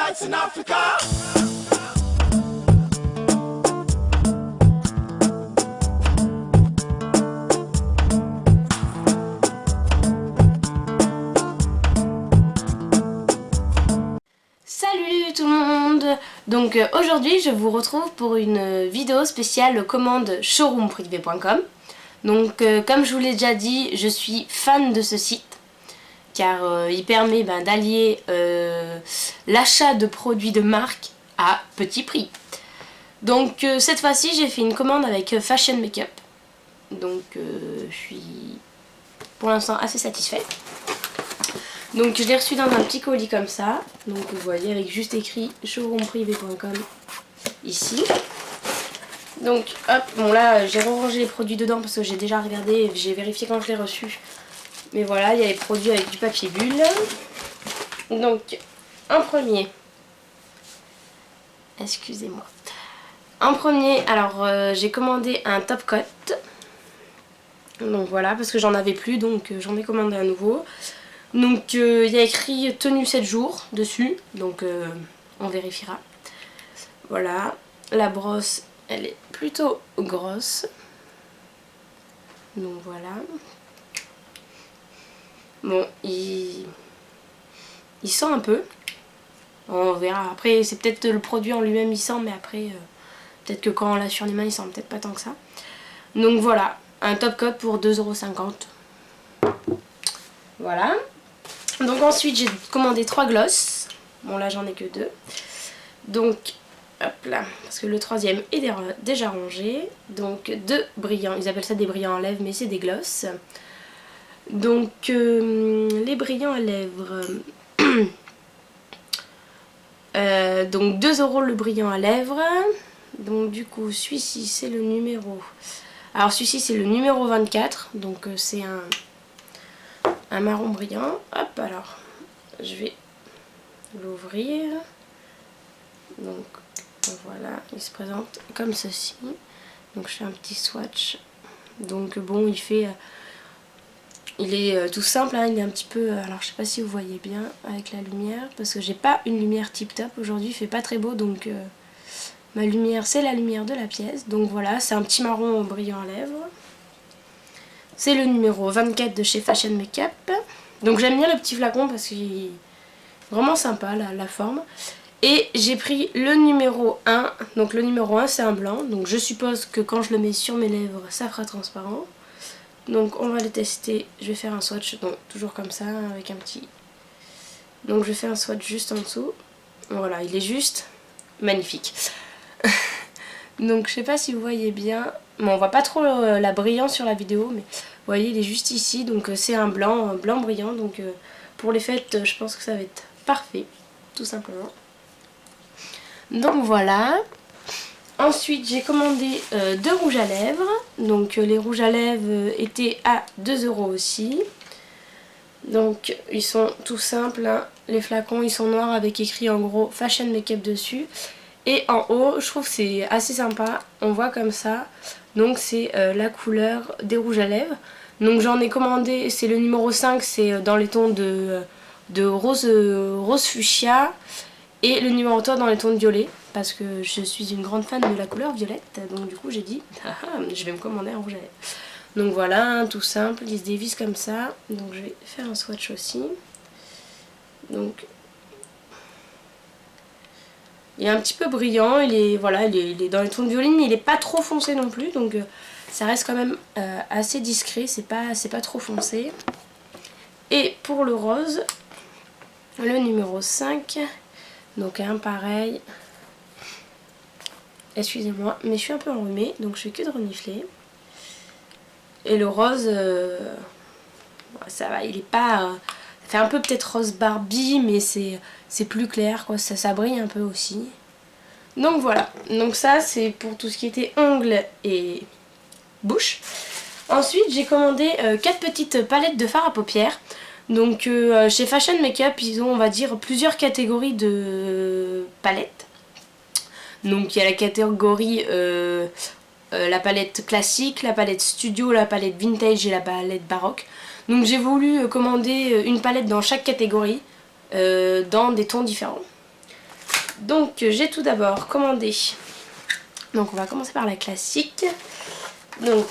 nights in Africa. Salut tout le monde. Donc aujourd'hui je vous retrouve pour une vidéo spéciale commande showroomprivé.com. Donc comme je vous l'ai déjà dit, je suis fan de ce site car il permet d'allier l'achat de produits de marque à petit prix. Donc cette fois-ci j'ai fait une commande avec Fashion Makeup. Donc je suis pour l'instant assez satisfaite. Donc je l'ai reçu dans un petit colis comme ça. Donc vous voyez avec juste écrit showroomprivé.com ici. Donc hop, bon là j'ai rangé les produits dedans parce que j'ai déjà regardé, j'ai vérifié quand je l'ai reçu. Mais voilà, il y a les produits avec du papier bulle. Donc en premier, excusez-moi. En premier, alors j'ai commandé un top coat. Donc voilà, parce que j'en avais plus, donc j'en ai commandé un nouveau. Donc il y a écrit tenue 7 jours dessus, donc on vérifiera. Voilà, la brosse elle est plutôt grosse. Donc voilà. Bon, il sent un peu. On verra. Après c'est peut-être le produit en lui-même il sent, mais après peut-être que quand on l'a sur les mains il sent peut-être pas tant que ça. Donc voilà, un top coat pour 2,50 €. Voilà. Donc ensuite j'ai commandé 3 glosses. Bon là j'en ai que 2. Donc hop là, parce que le troisième est déjà rangé. Donc 2 brillants, ils appellent ça des brillants à lèvres mais c'est des glosses. Donc les brillants à lèvres, donc 2 € le brillant à lèvres. Donc du coup celui-ci c'est le numéro, alors celui-ci c'est le numéro 24. Donc c'est un marron brillant. Hop, alors je vais l'ouvrir. Donc voilà, il se présente comme ceci. Donc je fais un petit swatch. Donc bon, il est tout simple, hein, il est un petit peu, alors je sais pas si vous voyez bien avec la lumière, parce que j'ai pas une lumière tip top aujourd'hui, il fait pas très beau, donc ma lumière c'est la lumière de la pièce. Donc voilà, c'est un petit marron brillant à lèvres. C'est le numéro 24 de chez Fashion Makeup. Donc j'aime bien le petit flacon parce qu'il est vraiment sympa la forme. Et j'ai pris le numéro 1. Donc le numéro 1 c'est un blanc. Donc je suppose que quand je le mets sur mes lèvres ça fera transparent. Donc on va le tester. Je vais faire un swatch, donc toujours comme ça avec un petit... Donc je fais un swatch juste en dessous. Voilà, il est juste magnifique. Donc je sais pas si vous voyez bien. Bon, on voit pas trop la brillance sur la vidéo, mais vous voyez il est juste ici. Donc c'est un blanc brillant. Donc pour les fêtes je pense que ça va être parfait, tout simplement. Donc voilà. Ensuite j'ai commandé 2 rouges à lèvres. Donc les rouges à lèvres étaient à 2 € aussi. Donc ils sont tout simples, hein. Les flacons ils sont noirs avec écrit en gros Fashion Makeup dessus. Et en haut je trouve que c'est assez sympa, on voit comme ça. Donc c'est la couleur des rouges à lèvres. Donc j'en ai commandé, c'est le numéro 5, c'est dans les tons de rose fuchsia. Et le numéro 3 dans les tons de violet, parce que je suis une grande fan de la couleur violette. Donc du coup j'ai dit, je vais me commander un rouge à lèvres. Donc voilà, hein, tout simple, il se dévisse comme ça. Donc je vais faire un swatch aussi. Donc il est un petit peu brillant, il est dans les tons de violet, mais il n'est pas trop foncé non plus. Donc ça reste quand même assez discret, c'est pas trop foncé. Et pour le rose, le numéro 5, donc un pareil. Excusez-moi, mais je suis un peu enrhumée, donc je fais que de renifler. Et le rose, ça va, il est pas... ça fait un peu peut-être rose Barbie, mais c'est plus clair, quoi. Ça brille un peu aussi. Donc voilà, donc ça c'est pour tout ce qui était ongles et bouche. Ensuite j'ai commandé 4 petites palettes de fard à paupières. Donc chez Fashion Makeup ils ont on va dire plusieurs catégories de palettes. Donc il y a la catégorie la palette classique, la palette studio, la palette vintage et la palette baroque. Donc j'ai voulu commander une palette dans chaque catégorie dans des tons différents. Donc j'ai tout d'abord commandé, donc on va commencer par la classique. Donc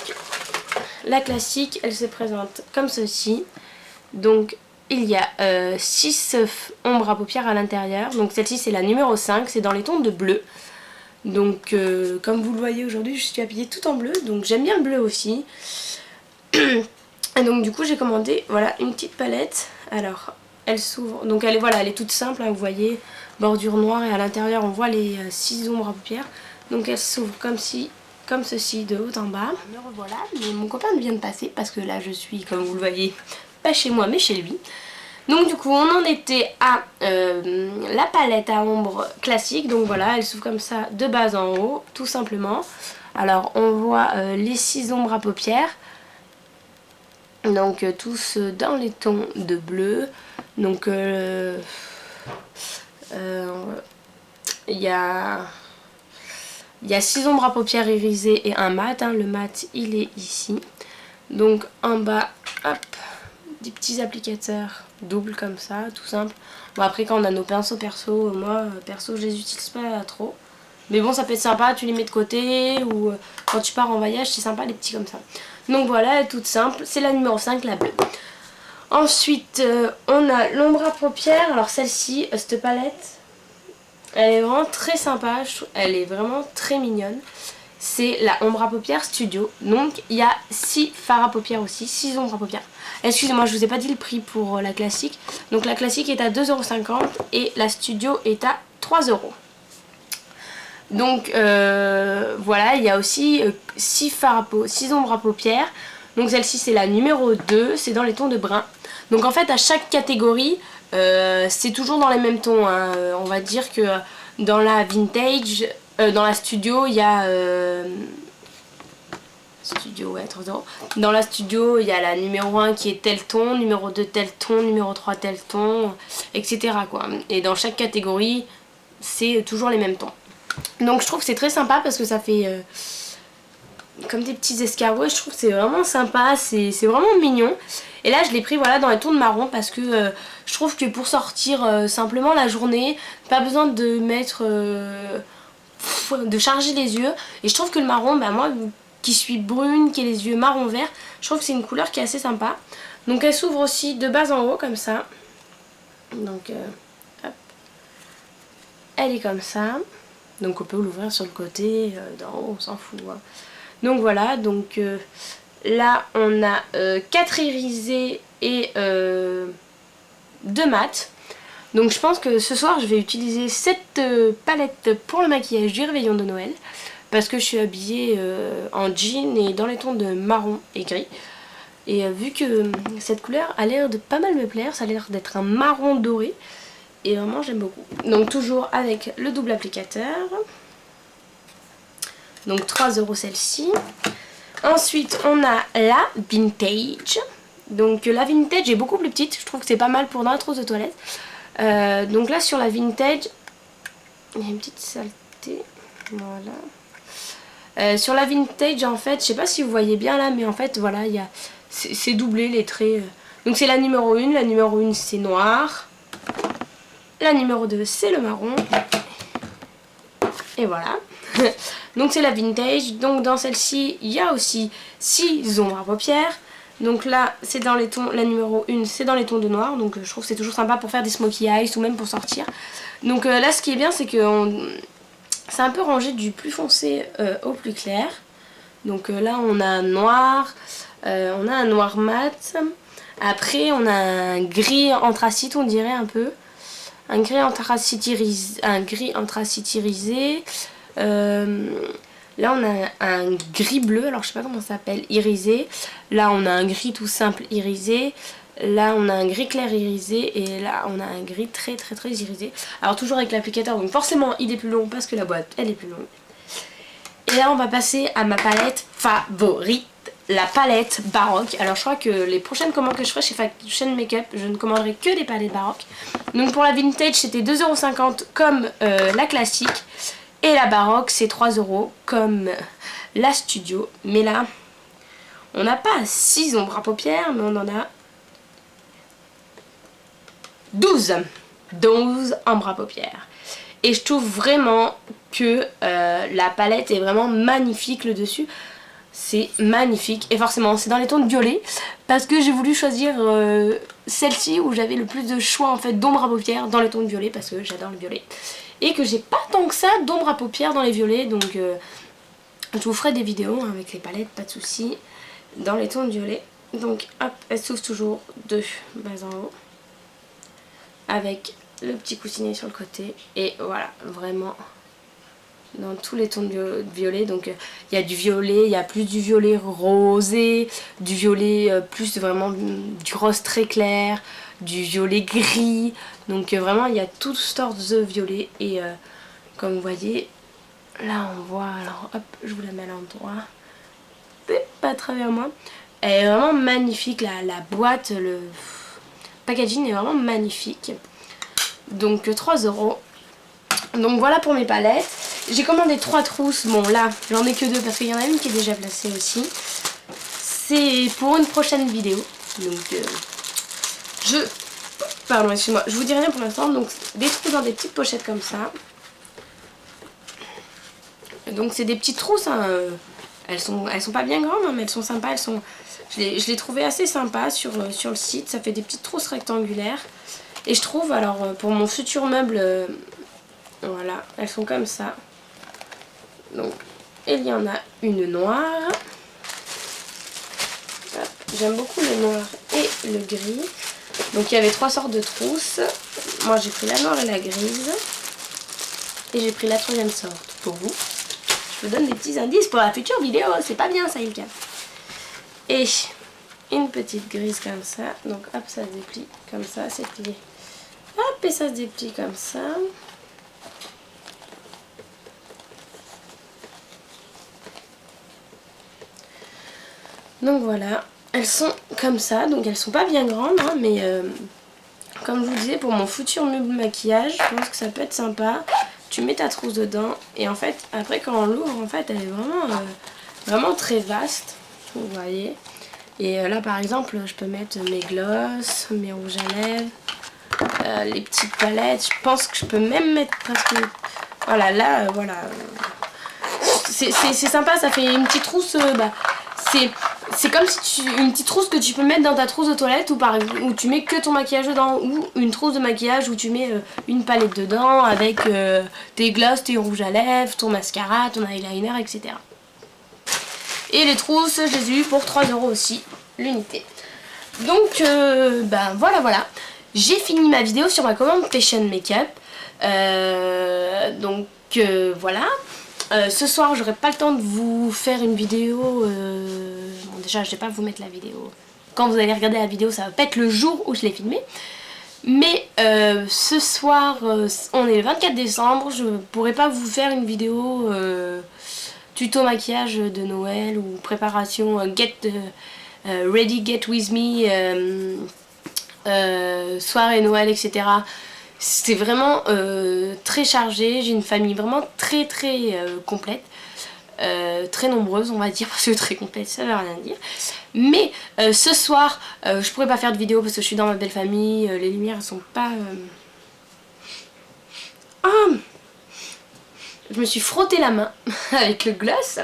la classique, elle se présente comme ceci. Donc il y a 6 ombres à paupières à l'intérieur. Donc celle-ci c'est la numéro 5, c'est dans les tons de bleu. Donc comme vous le voyez aujourd'hui, je suis habillée tout en bleu, donc j'aime bien le bleu aussi. Et donc du coup j'ai commandé voilà une petite palette. Alors elle s'ouvre, donc elle est, voilà, elle est toute simple, hein, vous voyez, bordure noire, et à l'intérieur on voit les 6 ombres à paupières. Donc elle s'ouvre comme ceci de haut en bas. Me revoilà, mais mon copain vient de passer parce que là je suis, comme vous le voyez, pas chez moi mais chez lui. Donc du coup on en était à la palette à ombre classique. Donc voilà, elle s'ouvre comme ça de bas en haut, tout simplement. Alors on voit les 6 ombres à paupières. Donc tous dans les tons de bleu. Donc il y a 6 ombres à paupières irisées et un mat, hein. Le mat il est ici. Donc en bas, hop, des petits applicateurs doubles comme ça, tout simple. Bon après quand on a nos pinceaux perso, moi perso je les utilise pas trop. Mais bon ça peut être sympa, tu les mets de côté ou quand tu pars en voyage c'est sympa les petits comme ça. Donc voilà, elle est toute simple, c'est la numéro 5, la bleue. Ensuite on a l'ombre à paupières, alors celle-ci, cette palette, elle est vraiment très sympa, elle est vraiment très mignonne. C'est la ombre à paupières Studio. Donc il y a 6 fards à paupières aussi, 6 ombres à paupières. Excusez-moi, je vous ai pas dit le prix pour la classique. Donc la classique est à 2,50 € et la Studio est à 3 €. Donc voilà, il y a aussi 6 ombres à paupières. Donc celle-ci c'est la numéro 2, c'est dans les tons de brun. Donc en fait à chaque catégorie, c'est toujours dans les mêmes tons, hein. On va dire que dans la vintage, dans la studio, il y a... Studio, ouais, 3 €. Dans la studio, il y a la numéro 1 qui est tel ton, numéro 2 tel ton, numéro 3 tel ton, etc. quoi. Et dans chaque catégorie, c'est toujours les mêmes tons. Donc je trouve que c'est très sympa parce que ça fait comme des petits escargots. Je trouve que c'est vraiment sympa, c'est vraiment mignon. Et là je l'ai pris voilà dans les tons de marron parce que je trouve que pour sortir simplement la journée, pas besoin de mettre... de charger les yeux. Et je trouve que le marron, bah moi qui suis brune, qui ai les yeux marron vert, je trouve que c'est une couleur qui est assez sympa. Donc elle s'ouvre aussi de bas en haut comme ça. Donc hop. Elle est comme ça. Donc on peut l'ouvrir sur le côté, d'en haut, on s'en fout, hein. Donc voilà, donc là on a 4 irisés et 2 mat. Donc je pense que ce soir je vais utiliser cette palette pour le maquillage du réveillon de Noël. Parce que je suis habillée en jean et dans les tons de marron et gris. Et vu que cette couleur a l'air de pas mal me plaire, ça a l'air d'être un marron doré. Et vraiment j'aime beaucoup. Donc toujours avec le double applicateur. Donc 3 € celle-ci. Ensuite on a la vintage. Donc la vintage est beaucoup plus petite. Je trouve que c'est pas mal pour dans la trousse de toilette. Donc là sur la vintage, il y a une petite saleté. Voilà. Sur la vintage en fait, je sais pas si vous voyez bien là, mais en fait voilà, il y a c'est doublé les traits. Donc c'est la numéro 1. La numéro 1 c'est noir. La numéro 2 c'est le marron. Et voilà. Donc c'est la vintage. Donc dans celle-ci il y a aussi 6 ombres à paupières. Donc là c'est dans les tons, la numéro 1 c'est dans les tons de noir. Donc je trouve que c'est toujours sympa pour faire des smokey eyes ou même pour sortir. Donc là ce qui est bien c'est que c'est un peu rangé du plus foncé au plus clair. Donc là on a un noir, on a un noir mat. Après on a un gris anthracite on dirait un peu. Un gris anthracite irisé. Là on a un gris bleu, alors je sais pas comment ça s'appelle, irisé. Là on a un gris tout simple irisé. Là on a un gris clair irisé. Et là on a un gris très irisé. Alors toujours avec l'applicateur, donc forcément il est plus long parce que la boîte elle est plus longue. Et là on va passer à ma palette favorite, la palette baroque. Alors je crois que les prochaines commandes que je ferai chez Fashion Makeup, je ne commanderai que des palettes baroques. Donc pour la vintage c'était 2,50 € comme la classique. Et la baroque c'est 3 € comme la studio. Mais là on n'a pas 6 ombres à paupières, mais on en a 12 ombres à paupières. Et je trouve vraiment que la palette est vraiment magnifique, le dessus. C'est magnifique. Et forcément, c'est dans les tons de violet. Parce que j'ai voulu choisir celle-ci où j'avais le plus de choix en fait d'ombre à paupières dans les tons de violet. Parce que j'adore le violet. Et que j'ai pas tant que ça d'ombre à paupières dans les violets. Donc je vous ferai des vidéos hein, avec les palettes, pas de soucis. Dans les tons de violet. Donc hop, elle s'ouvre toujours de bas en haut. Avec le petit coussinet sur le côté. Et voilà, vraiment dans tous les tons de violet. Donc il y a du violet, il y a plus du violet rosé, du violet plus vraiment du rose très clair, du violet gris. Donc vraiment il y a toutes sortes de violets. Et comme vous voyez, là on voit, alors hop, je vous la mets à l'endroit. Pas à travers moi. Elle est vraiment magnifique, la boîte, le packaging est vraiment magnifique. Donc 3 €. Donc voilà pour mes palettes. J'ai commandé 3 trousses. Bon là j'en ai que 2 parce qu'il y en a une qui est déjà placée aussi. C'est pour une prochaine vidéo. Donc pardon, excuse-moi, je vous dis rien pour l'instant. Donc des trousses dans des petites pochettes comme ça. Donc c'est des petites trousses hein. Elles sont pas bien grandes hein, mais elles sont sympas. Je les trouvais assez sympas sur le site. Ça fait des petites trousses rectangulaires. Et je trouve, alors pour mon futur meuble, voilà, elles sont comme ça. Donc, il y en a une noire. J'aime beaucoup le noir et le gris. Donc il y avait 3 sortes de trousses. Moi j'ai pris la noire et la grise. Et j'ai pris la 3e sorte pour vous. Je vous donne des petits indices pour la future vidéo. C'est pas bien ça, Ilka. Et une petite grise comme ça. Donc hop, ça se déplie comme ça, c'est plié. Hop, et ça se déplie comme ça. Donc voilà, elles sont comme ça. Donc elles sont pas bien grandes, hein, mais comme je vous disais, pour mon futur meuble maquillage, je pense que ça peut être sympa. Tu mets ta trousse dedans et en fait, après quand on l'ouvre, en fait, elle est vraiment très vaste. Vous voyez. Et là par exemple, je peux mettre mes glosses, mes rouges à lèvres, les petites palettes. Je pense que je peux même mettre presque... Voilà, là, voilà. C'est sympa, ça fait une petite trousse... c'est comme si une petite trousse que tu peux mettre dans ta trousse de toilette où tu mets que ton maquillage dedans, ou une trousse de maquillage où tu mets une palette dedans avec tes glosses, tes rouges à lèvres, ton mascara, ton eyeliner, etc. Et les trousses, je les ai eues pour 3 € aussi, l'unité. Donc, voilà. J'ai fini ma vidéo sur ma commande Fashion Makeup. Voilà. Ce soir, j'aurai pas le temps de vous faire une vidéo. Bon, déjà, je vais pas vous mettre la vidéo. Quand vous allez regarder la vidéo, ça va pas être le jour où je l'ai filmée. Mais ce soir, on est le 24 décembre. Je pourrai pas vous faire une vidéo tuto maquillage de Noël ou préparation Ready Get With Me, soirée Noël, etc. C'est vraiment très chargé. J'ai une famille vraiment très complète. Très nombreuse on va dire, parce que très complète ça veut rien dire. Mais ce soir je pourrais pas faire de vidéo parce que je suis dans ma belle famille. Les lumières elles sont pas... Je me suis frotté la main avec le gloss.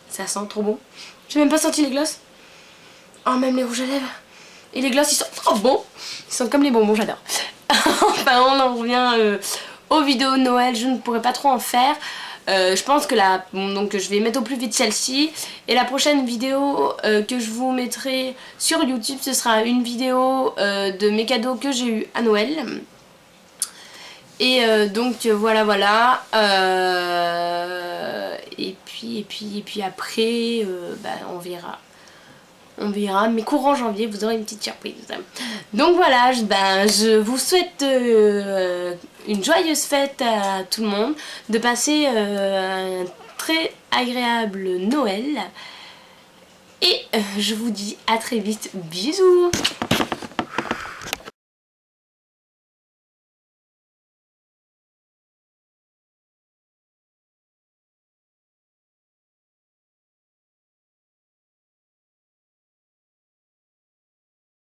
Ça sent trop bon. J'ai même pas senti les gloss. Oh, même les rouges à lèvres. Et les gloss ils sont trop bons. Ils sont comme les bonbons, j'adore. Enfin on en revient aux vidéos de Noël. Je ne pourrais pas trop en faire. Je pense que donc je vais mettre au plus vite celle-ci. Et la prochaine vidéo que je vous mettrai sur YouTube, ce sera une vidéo de mes cadeaux que j'ai eu à Noël. Et donc voilà. Et puis après, on verra. On verra, mais courant janvier, vous aurez une petite surprise. Donc voilà, je vous souhaite une joyeuse fête à tout le monde, de passer un très agréable Noël. Et je vous dis à très vite, bisous.